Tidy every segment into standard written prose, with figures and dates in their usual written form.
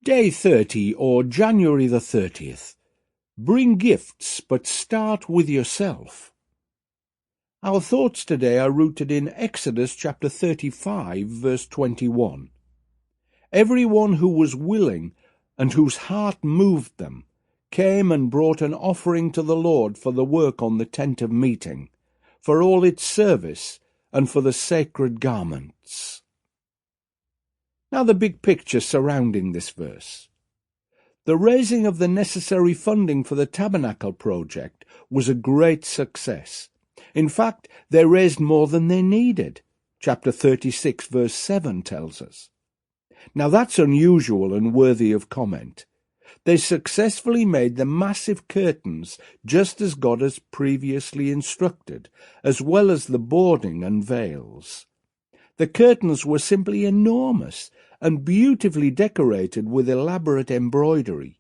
Day 30, or January the 30th. Bring gifts, but start with yourself. Our thoughts today are rooted in Exodus chapter 35, verse 21. Everyone who was willing and whose heart moved them came and brought an offering to the Lord for the work on the tent of meeting, for all its service, and for the sacred garments. Now the big picture surrounding this verse. The raising of the necessary funding for the tabernacle project was a great success. In fact, they raised more than they needed. Chapter 36, verse 7 tells us. Now that's unusual and worthy of comment. They successfully made the massive curtains just as God has previously instructed, as well as the boarding and veils. The curtains were simply enormous and beautifully decorated with elaborate embroidery.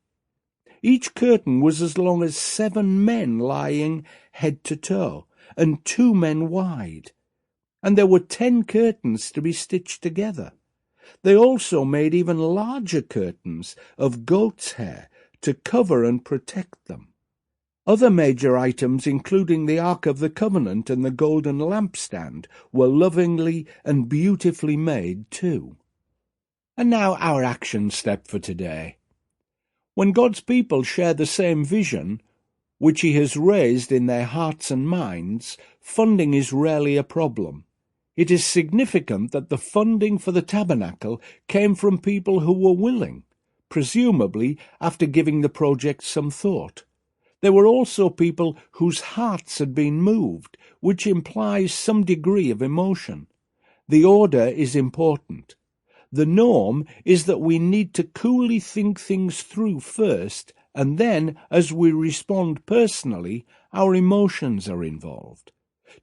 Each curtain was as long as 7 men lying head to toe, and 2 men wide, and there were 10 curtains to be stitched together. They also made even larger curtains of goat's hair to cover and protect them. Other major items, including the Ark of the Covenant and the golden lampstand, were lovingly and beautifully made too. And now our action step for today. When God's people share the same vision, which He has raised in their hearts and minds, funding is rarely a problem. It is significant that the funding for the tabernacle came from people who were willing, presumably after giving the project some thought. There were also people whose hearts had been moved, which implies some degree of emotion. The order is important. The norm is that we need to coolly think things through first, and then, as we respond personally, our emotions are involved.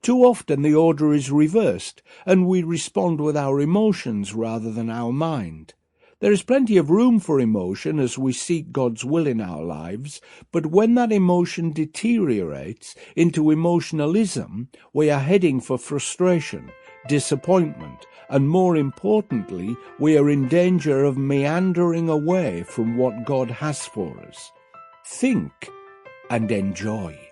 Too often the order is reversed, and we respond with our emotions rather than our mind. There is plenty of room for emotion as we seek God's will in our lives, but when that emotion deteriorates into emotionalism, we are heading for frustration, disappointment, and more importantly, we are in danger of meandering away from what God has for us. Think and enjoy.